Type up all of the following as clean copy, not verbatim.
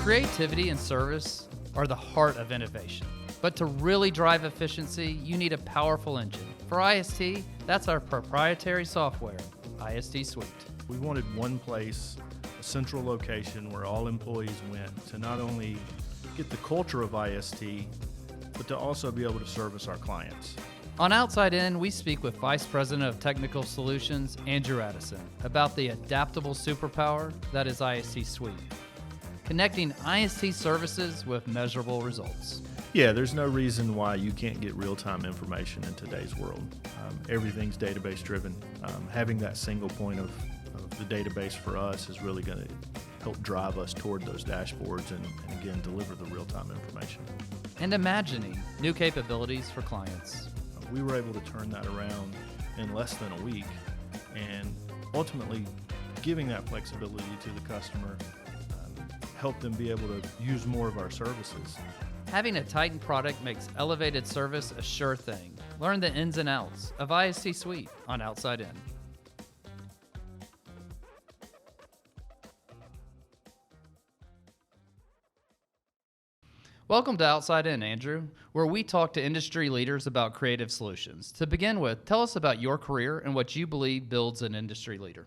Creativity and service are the heart of innovation. But to really drive efficiency, you need a powerful engine. For IST, that's our proprietary software, IST Suite. We wanted one place, a central location where all employees went to not only get the culture of IST, but to also be able to service our clients. On Outside In, we speak with Vice President of Technical Solutions, Andrew Addison, about the adaptable superpower that is IST Suite, connecting IST services with measurable results. Yeah, there's no reason why you can't get real-time information in today's world. Everything's database driven. Having that single point of the database for us is really going to help drive us toward those dashboards and again, deliver the real-time information. And imagining new capabilities for clients. We were able to turn that around in less than a week and ultimately giving that flexibility to the customer, help them be able to use more of our services. Having a Titan product makes elevated service a sure thing. Learn the ins and outs of IST Suite on Outside In. Welcome to Outside In, Andrew, where we talk to industry leaders about creative solutions. To begin with, tell us about your career and what you believe builds an industry leader.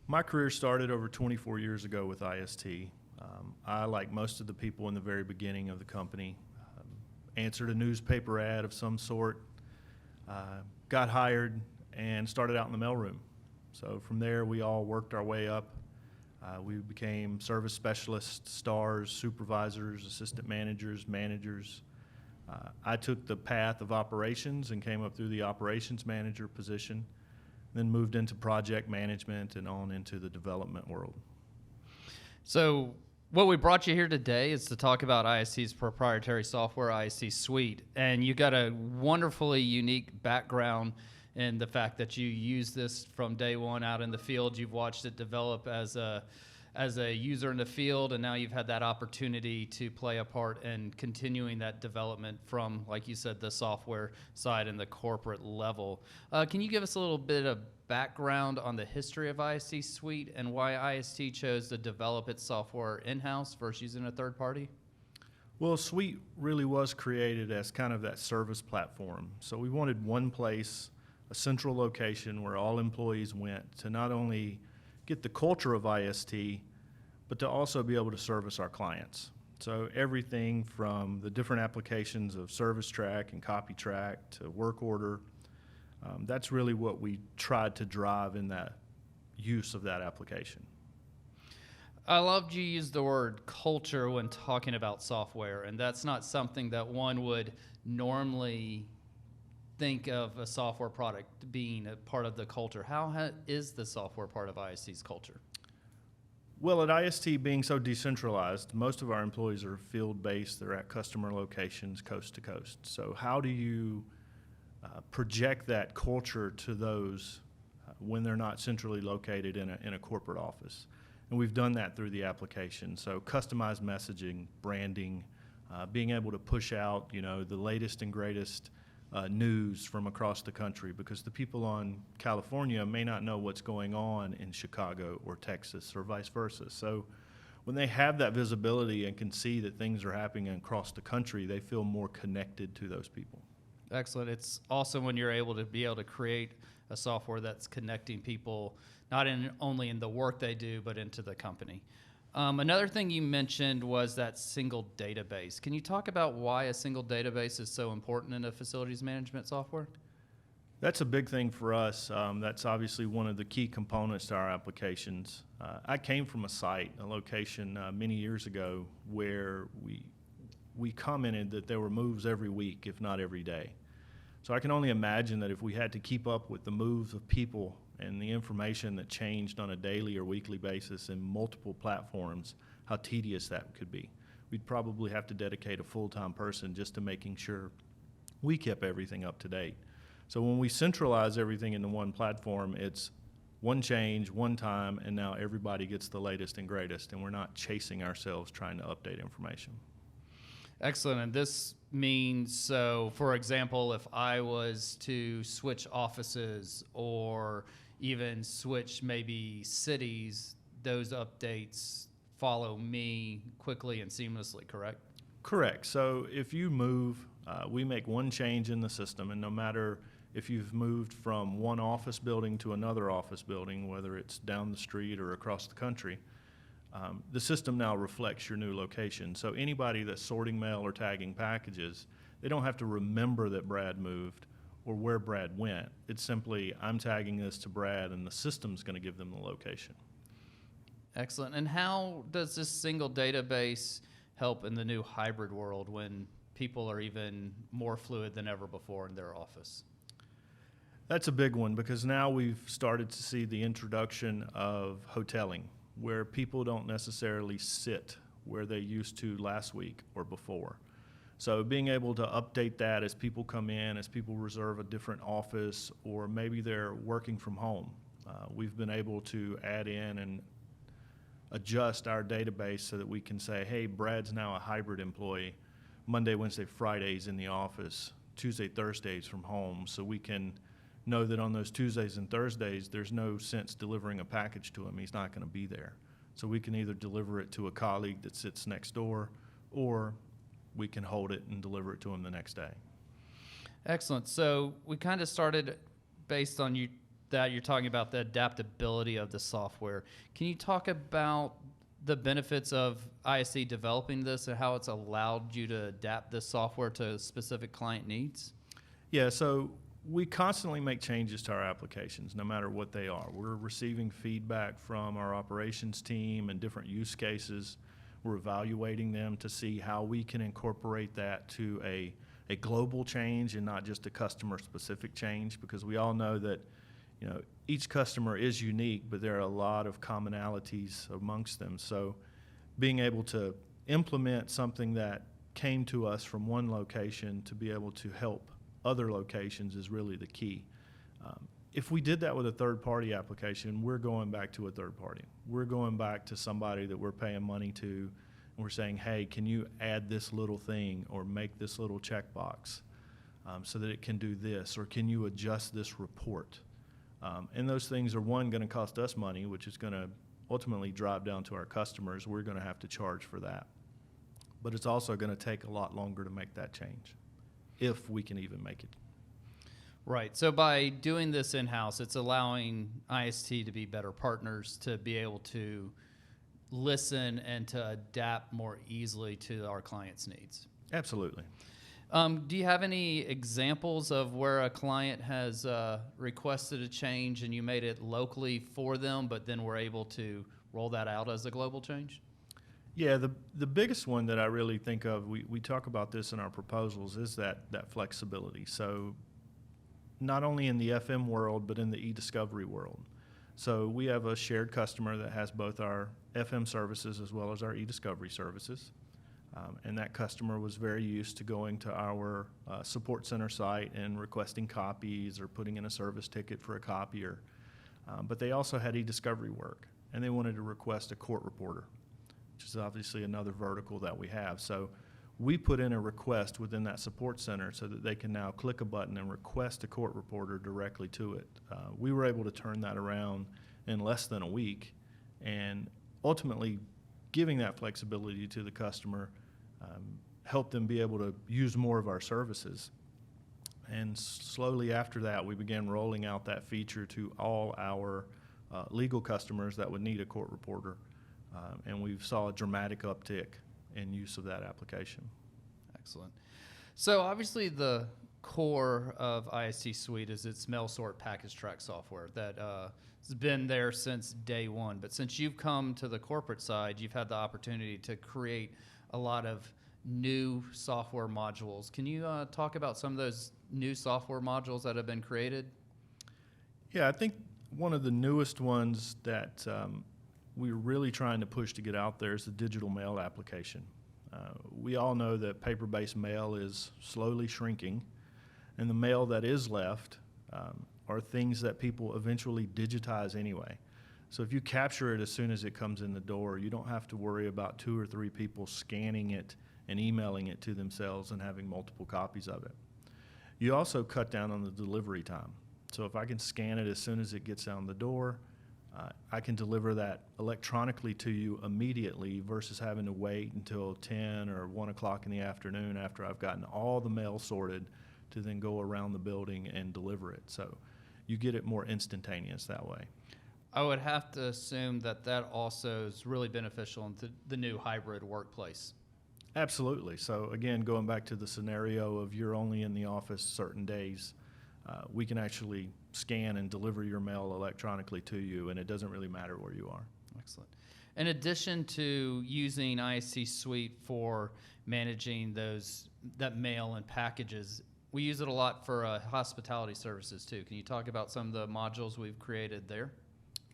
My career started over 24 years ago with IST. I, like most of the people in the very beginning of the company, answered a newspaper ad of some sort, got hired, and started out in the mailroom. So from there, we all worked our way up. We became service specialists, stars, supervisors, assistant managers, managers. I took the path of operations and came up through the operations manager position, then moved into project management and on into the development world. So what we brought you here today is to talk about IST's proprietary software, IST Suite. And you got a wonderfully unique background in the fact that you use this from day one out in the field. You've watched it develop as a user in the field, and now you've had that opportunity to play a part in continuing that development from, like you said, the software side and the corporate level. Can you give us a little bit of background on the history of IST Suite and why IST chose to develop its software in-house versus using a third party? Well, Suite really was created as kind of that service platform. So we wanted one place, a central location where all employees went to not only get the culture of IST, but to also be able to service our clients. So everything from the different applications of Service Track and Copy Track to Work Order, that's really what we tried to drive in that use of that application. I loved you use the word culture when talking about software, and that's not something that one would normally think of a software product being a part of the culture. How is the software part of IST's culture? Well, at IST being so decentralized, most of our employees are field-based. They're at customer locations coast to coast. So how do you project that culture to those when they're not centrally located in a corporate office? And we've done that through the application. So customized messaging, branding, being able to push out, the latest and greatest news from across the country, because the people on California may not know what's going on in Chicago or Texas or vice versa. So when they have that visibility and can see that things are happening across the country, they feel more connected to those people. Excellent. It's awesome when you're able to create a software that's connecting people, not only in the work they do, but into the company. Another thing you mentioned was that single database. Can you talk about why a single database is so important in a facilities management software? That's a big thing for us. That's obviously one of the key components to our applications. I came from a location many years ago where we commented that there were moves every week, if not every day. So I can only imagine that if we had to keep up with the moves of people and the information that changed on a daily or weekly basis in multiple platforms, how tedious that could be. We'd probably have to dedicate a full-time person just to making sure we kept everything up to date. So when we centralize everything into one platform, it's one change, one time, and now everybody gets the latest and greatest, and we're not chasing ourselves trying to update information. Excellent. And this means, so for example, if I was to switch offices or even switch maybe cities, those updates follow me quickly and seamlessly, correct? Correct. So if you move, we make one change in the system, and no matter if you've moved from one office building to another office building, whether it's down the street or across the country, the system now reflects your new location. So anybody that's sorting mail or tagging packages, they don't have to remember that Brad moved or where Brad went. It's simply, I'm tagging this to Brad, and the system's going to give them the location. Excellent. And how does this single database help in the new hybrid world when people are even more fluid than ever before in their office? That's a big one, because now we've started to see the introduction of hoteling, where people don't necessarily sit where they used to last week or before. So being able to update that as people come in, as people reserve a different office, or maybe they're working from home, we've been able to add in and adjust our database so that we can say, hey, Brad's now a hybrid employee, Monday, Wednesday, Fridays in the office, Tuesday, Thursdays from home, so we can know that on those Tuesdays and Thursdays, there's no sense delivering a package to him. He's not going to be there. So we can either deliver it to a colleague that sits next door, or we can hold it and deliver it to him the next day. Excellent. So we kind of started based on you're talking about the adaptability of the software. Can you talk about the benefits of IST developing this and how it's allowed you to adapt this software to specific client needs? Yeah, so we constantly make changes to our applications, no matter what they are. We're receiving feedback from our operations team and different use cases. We're evaluating them to see how we can incorporate that to a global change and not just a customer-specific change, because we all know that each customer is unique, but there are a lot of commonalities amongst them. So being able to implement something that came to us from one location to be able to help other locations is really the key. If we did that with a third-party application, we're going back to a third party. We're going back to somebody that we're paying money to, and we're saying, hey, can you add this little thing or make this little checkbox so that it can do this, or can you adjust this report? And those things are, one, going to cost us money, which is going to ultimately drive down to our customers. We're going to have to charge for that. But it's also going to take a lot longer to make that change, if we can even make it. Right. So by doing this in-house, it's allowing IST to be better partners, to be able to listen and to adapt more easily to our clients' needs. Absolutely. Do you have any examples of where a client has requested a change and you made it locally for them, but then were able to roll that out as a global change? Yeah, the biggest one that I really think of, we talk about this in our proposals, is that flexibility. So not only in the FM world, but in the e-discovery world. So we have a shared customer that has both our FM services as well as our e-discovery services. And that customer was very used to going to our support center site and requesting copies or putting in a service ticket for a copier. But they also had e-discovery work, and they wanted to request a court reporter, which is obviously another vertical that we have. So we put in a request within that support center so that they can now click a button and request a court reporter directly to it. We were able to turn that around in less than a week, and ultimately giving that flexibility to the customer helped them be able to use more of our services. And slowly after that, we began rolling out that feature to all our legal customers that would need a court reporter. And we saw a dramatic uptick in use of that application. Excellent. So obviously the core of IST Suite is its mail sort package track software that has been there since day one. But since you've come to the corporate side, you've had the opportunity to create a lot of new software modules. Can you talk about some of those new software modules that have been created? Yeah, I think one of the newest ones that we're really trying to push to get out there is the digital mail application. We all know that paper-based mail is slowly shrinking, and the mail that is left are things that people eventually digitize anyway. So if you capture it as soon as it comes in the door, you don't have to worry about 2 or 3 people scanning it and emailing it to themselves and having multiple copies of it. You also cut down on the delivery time. So if I can scan it as soon as it gets out the door, I can deliver that electronically to you immediately versus having to wait until 10 or 1 o'clock in the afternoon after I've gotten all the mail sorted to then go around the building and deliver it. So you get it more instantaneous that way. I would have to assume that that also is really beneficial in the new hybrid workplace. Absolutely. So again, going back to the scenario of you're only in the office certain days, we can actually scan and deliver your mail electronically to you, and it doesn't really matter where you are. Excellent. In addition to using IST Suite for managing that mail and packages, we use it a lot for hospitality services too. Can you talk about some of the modules we've created there?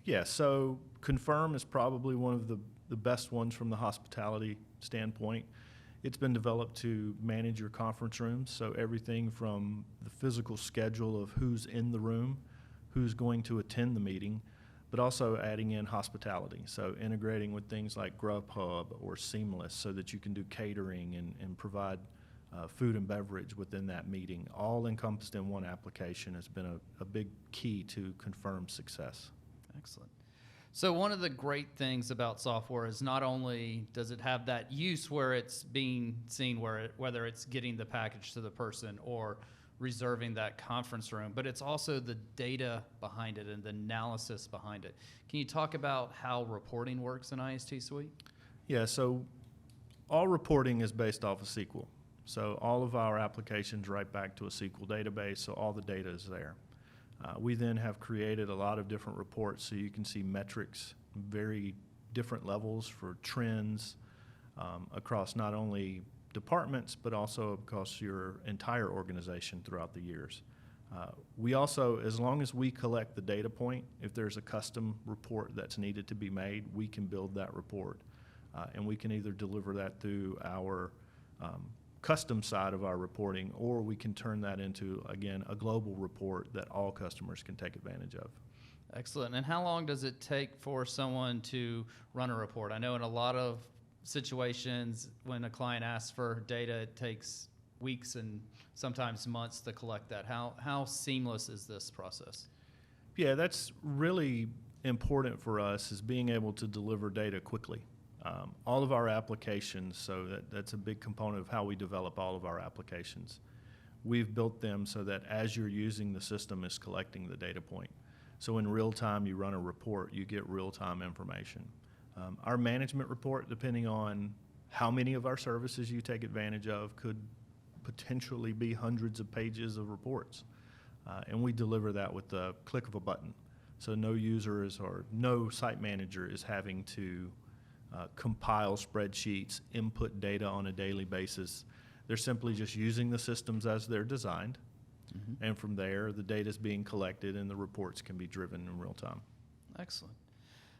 Yeah, so Confirm is probably one of the best ones from the hospitality standpoint. It's been developed to manage your conference rooms, so everything from the physical schedule of who's in the room, who's going to attend the meeting, but also adding in hospitality, so integrating with things like Grubhub or Seamless so that you can do catering and provide food and beverage within that meeting, all encompassed in one application has been a big key to Confirm's success. Excellent. So one of the great things about software is not only does it have that use where it's being seen, whether it's getting the package to the person or reserving that conference room, but it's also the data behind it and the analysis behind it. Can you talk about how reporting works in IST Suite? Yeah, so all reporting is based off of SQL. So all of our applications write back to a SQL database, so all the data is there. We then have created a lot of different reports so you can see metrics, very different levels for trends across not only departments, but also across your entire organization throughout the years. We also, as long as we collect the data point, if there's a custom report that's needed to be made, we can build that report. And we can either deliver that through our custom side of our reporting, or we can turn that into, again, a global report that all customers can take advantage of. Excellent. And how long does it take for someone to run a report? I know in a lot of situations when a client asks for data, it takes weeks and sometimes months to collect that. How seamless is this process? Yeah, that's really important for us, is being able to deliver data quickly. All of our applications, so that's a big component of how we develop all of our applications. We've built them so that as you're using the system, it's collecting the data point. So in real time, you run a report, you get real-time information. Our management report, depending on how many of our services you take advantage of, could potentially be hundreds of pages of reports. And we deliver that with the click of a button. So no users or no site manager is having to compile spreadsheets, input data on a daily basis. They're simply just using the systems as they're designed. Mm-hmm. And from there, the data is being collected and the reports can be driven in real time. Excellent.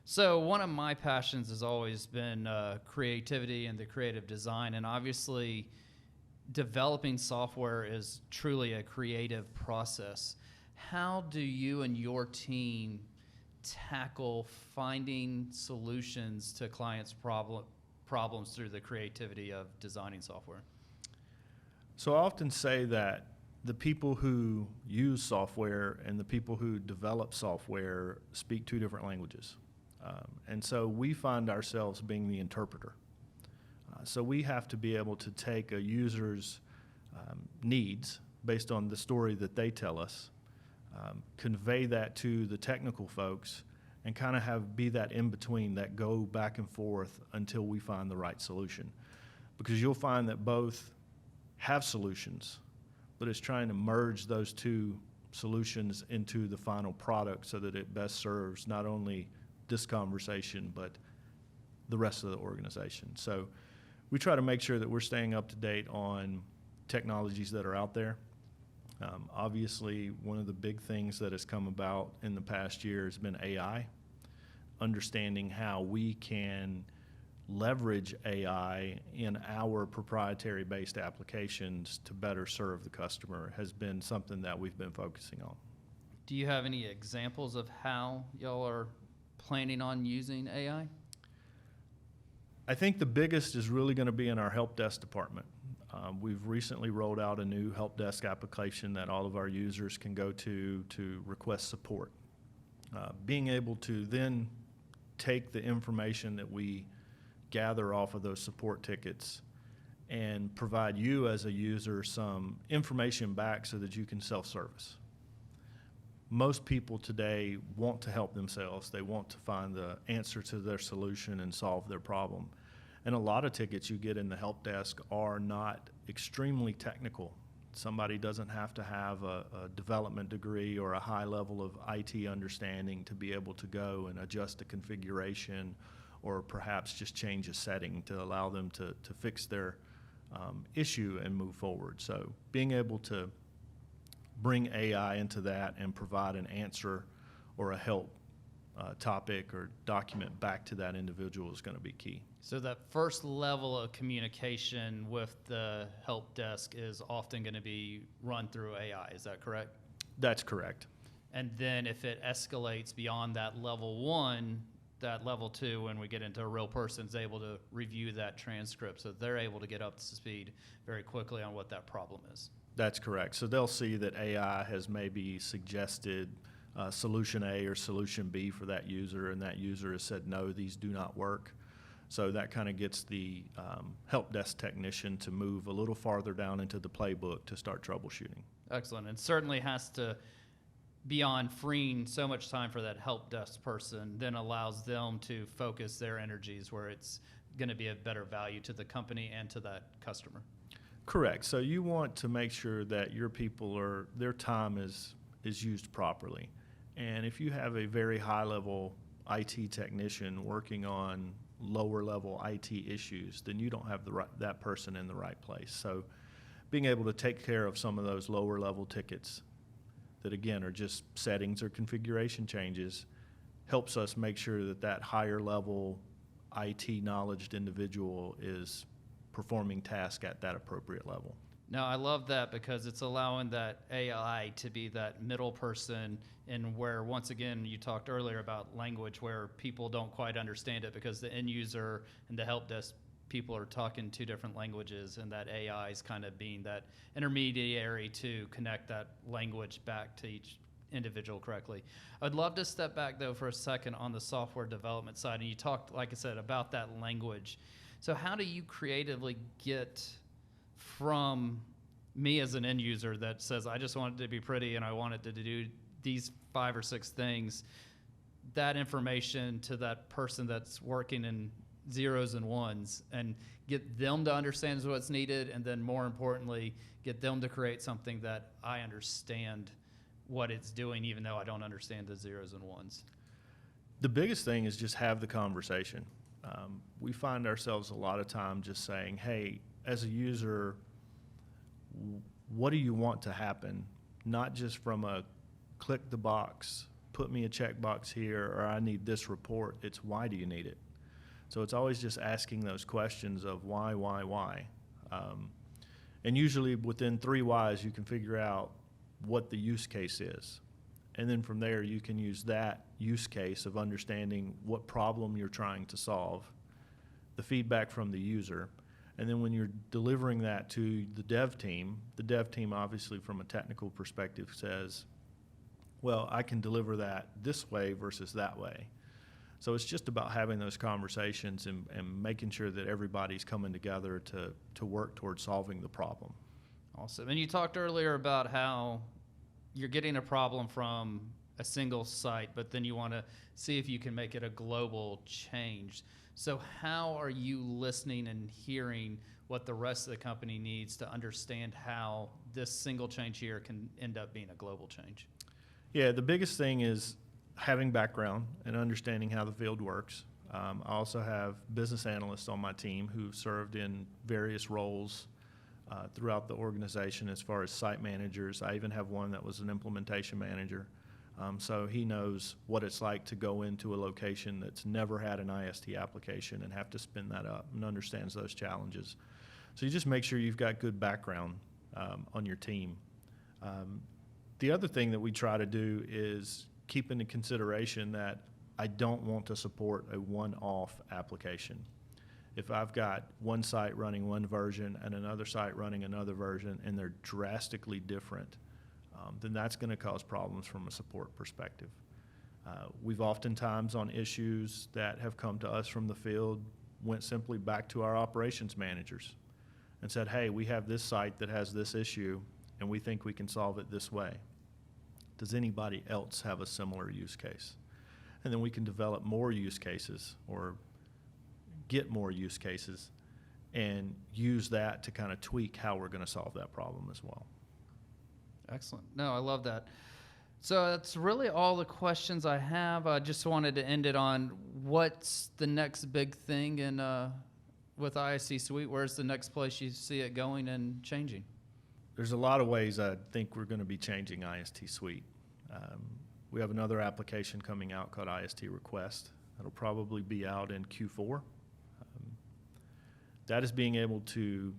So one of my passions has always been creativity and the creative design, and obviously developing software is truly a creative process. How do you and your team tackle finding solutions to clients' problems through the creativity of designing software? So I often say that the people who use software and the people who develop software speak two different languages. And so we find ourselves being the interpreter. So we have to be able to take a user's needs based on the story that they tell us, convey that to the technical folks, and kind of be that in between that go back and forth until we find the right solution. Because you'll find that both have solutions, but it's trying to merge those two solutions into the final product so that it best serves not only this conversation, but the rest of the organization. So we try to make sure that we're staying up to date on technologies that are out there. Obviously, one of the big things that has come about in the past year has been AI. Understanding how we can leverage AI in our proprietary-based applications to better serve the customer has been something that we've been focusing on. Do you have any examples of how y'all are planning on using AI? I think the biggest is really going to be in our help desk department. We've recently rolled out a new help desk application that all of our users can go to request support. Being able to then take the information that we gather off of those support tickets and provide you as a user some information back so that you can self-service. Most people today want to help themselves. They want to find the answer to their solution and solve their problem. And a lot of tickets you get in the help desk are not extremely technical. Somebody doesn't have to have a development degree or a high level of IT understanding to be able to go and adjust a configuration or perhaps just change a setting to allow them to fix their issue and move forward. So being able to bring AI into that and provide an answer or a help topic or document back to that individual is going to be key. So that first level of communication with the help desk is often going to be run through AI. Is that correct? That's correct. And then if it escalates beyond that level one, that level two, when we get into a real person's able to review that transcript, so they're able to get up to speed very quickly on what that problem is. That's correct. So they'll see that AI has maybe suggested solution A or solution B for that user, and that user has said, no, these do not work. So that kind of gets the help desk technician to move a little farther down into the playbook to start troubleshooting. Excellent. And certainly has to, beyond freeing so much time for that help desk person, then allows them to focus their energies where it's going to be a better value to the company and to that customer. Correct. So you want to make sure that your people their time is used properly. And if you have a very high level IT technician working on lower level IT issues, then you don't have that person in the right place. So being able to take care of some of those lower level tickets that again are just settings or configuration changes helps us make sure that that higher level IT knowledged individual is performing tasks at that appropriate level. Now, I love that because it's allowing that AI to be that middle person, and where, once again, you talked earlier about language where people don't quite understand it because the end user and the help desk people are talking two different languages, and that AI is kind of being that intermediary to connect that language back to each individual correctly. I'd love to step back, though, for a second on the software development side, and you talked, like I said, about that language. So how do you creatively get from me as an end user that says, I just want it to be pretty and I want it to do these 5 or 6 things, that information to that person that's working in zeros and ones, and get them to understand what's needed, and then more importantly, get them to create something that I understand what it's doing, even though I don't understand the zeros and ones? The biggest thing is just have the conversation. We find ourselves a lot of time just saying, hey, as a user, what do you want to happen? Not just from a click the box, put me a checkbox here, or I need this report. It's why do you need it? So it's always just asking those questions of why? And usually within 3 whys, you can figure out what the use case is. And then from there, you can use that use case of understanding what problem you're trying to solve, the feedback from the user, and then when you're delivering that to the dev team obviously from a technical perspective says, well, I can deliver that this way versus that way. So it's just about having those conversations and making sure that everybody's coming together to work towards solving the problem. Awesome. And you talked earlier about how you're getting a problem from a single site, but then you want to see if you can make it a global change. So how are you listening and hearing what the rest of the company needs to understand how this single change here can end up being a global change? Yeah, the biggest thing is having background and understanding how the field works. I also have business analysts on my team who've served in various roles throughout the organization as far as site managers. I even have one that was an implementation manager. So he knows what it's like to go into a location that's never had an IST application and have to spin that up, and understands those challenges. So you just make sure you've got good background on your team. The other thing that we try to do is keep into consideration that I don't want to support a one-off application. If I've got one site running one version and another site running another version and they're drastically different, then that's going to cause problems from a support perspective. We've oftentimes on issues that have come to us from the field went simply back to our operations managers and said, hey, we have this site that has this issue and we think we can solve it this way. Does anybody else have a similar use case? And then we can develop more use cases or get more use cases and use that to kind of tweak how we're going to solve that problem as well. Excellent. No, I love that. So that's really all the questions I have. I just wanted to end it on what's the next big thing in with IST Suite? Where's the next place you see it going and changing? There's a lot of ways I think we're going to be changing IST Suite. We have another application coming out called IST Request. That'll probably be out in Q4. That is being able to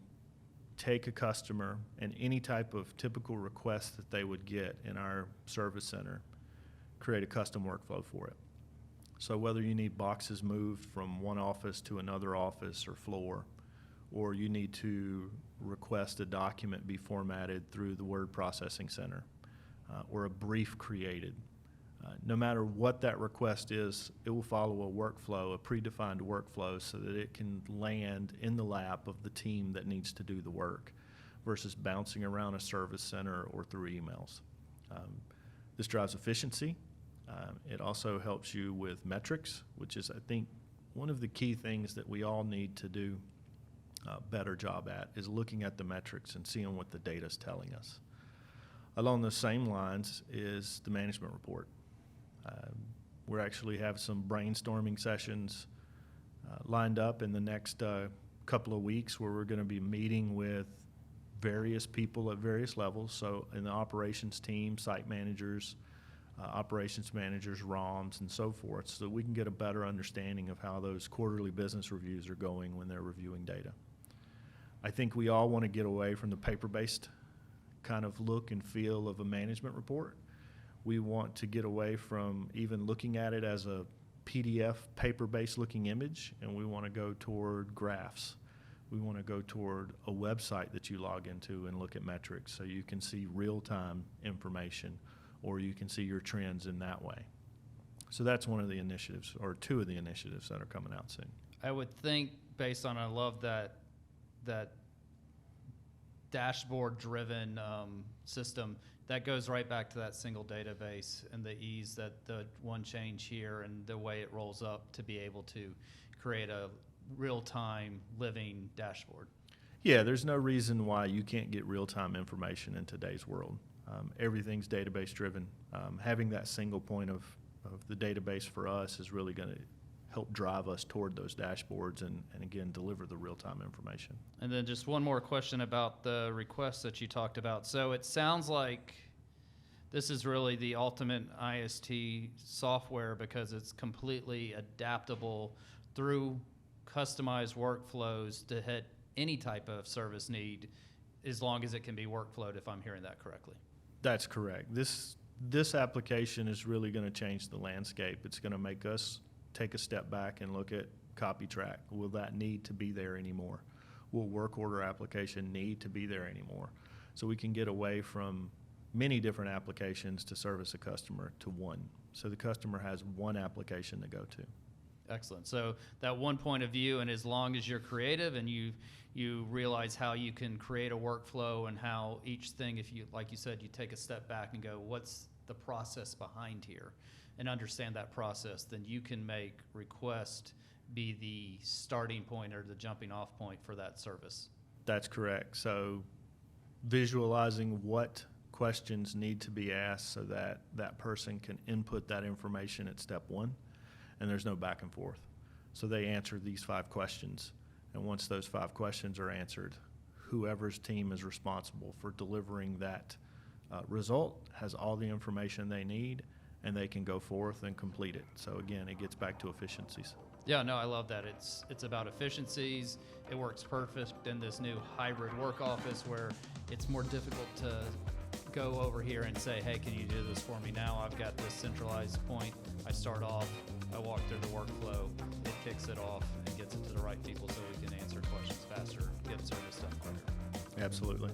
take a customer and any type of typical request that they would get in our service center, create a custom workflow for it. So whether you need boxes moved from one office to another office or floor, or you need to request a document be formatted through the word processing center, or a brief created, no matter what that request is, it will follow a workflow, a predefined workflow, so that it can land in the lap of the team that needs to do the work versus bouncing around a service center or through emails. This drives efficiency. It also helps you with metrics, which is, I think, one of the key things that we all need to do a better job at is looking at the metrics and seeing what the data is telling us. Along those same lines is the management report. We actually have some brainstorming sessions lined up in the next couple of weeks where we're going to be meeting with various people at various levels. So in the operations team, site managers, operations managers, ROMs, and so forth, so that we can get a better understanding of how those quarterly business reviews are going when they're reviewing data. I think we all want to get away from the paper-based kind of look and feel of a management report. We want to get away from even looking at it as a PDF paper-based looking image, and we want to go toward graphs. We want to go toward a website that you log into and look at metrics so you can see real-time information, or you can see your trends in that way. So that's one of the initiatives, or two of the initiatives that are coming out soon. I would think, based on, I love that dashboard-driven system, that goes right back to that single database and the ease that the one change here and the way it rolls up to be able to create a real-time living dashboard. Yeah, there's no reason why you can't get real-time information in today's world. Everything's database-driven. Having that single point of the database for us is really going to help drive us toward those dashboards and again, deliver the real-time information. And then just one more question about the requests that you talked about. So it sounds like this is really the ultimate IST software because it's completely adaptable through customized workflows to hit any type of service need as long as it can be workflowed, if I'm hearing that correctly. That's correct. This application is really going to change the landscape. It's going to make us take a step back and look at copy track. Will that need to be there anymore? Will work order application need to be there anymore? So we can get away from many different applications to service a customer to one. So the customer has one application to go to. Excellent. So that one point of view, and as long as you're creative and you realize how you can create a workflow and how each thing, if you, like you said, you take a step back and go, what's the process behind here? And understand that process, then you can make request be the starting point or the jumping off point for that service. That's correct. So visualizing what questions need to be asked so that that person can input that information at step one, and there's no back and forth. So they answer these 5 questions, and once those 5 questions are answered, whoever's team is responsible for delivering that result has all the information they need, and they can go forth and complete it. So again, it gets back to efficiencies. Yeah, no, I love that. It's about efficiencies. It works perfect in this new hybrid work office where it's more difficult to go over here and say, hey, can you do this for me now? I've got this centralized point. I start off, I walk through the workflow, it kicks it off and gets it to the right people so we can answer questions faster, get service done quicker. Absolutely.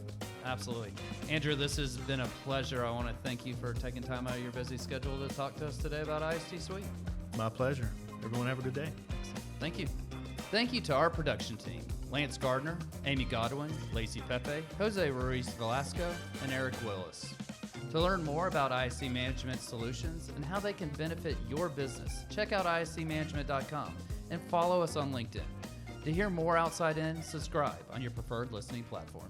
Absolutely. Andrew, this has been a pleasure. I want to thank you for taking time out of your busy schedule to talk to us today about IST Suite. My pleasure. Everyone have a good day. Thank you. Thank you to our production team, Lance Gardner, Amy Godwin, Lacey Pepe, Jose Ruiz Velasco, and Eric Willis. To learn more about IST Management Solutions and how they can benefit your business, check out istmanagement.com and follow us on LinkedIn. To hear more Outside In, subscribe on your preferred listening platform.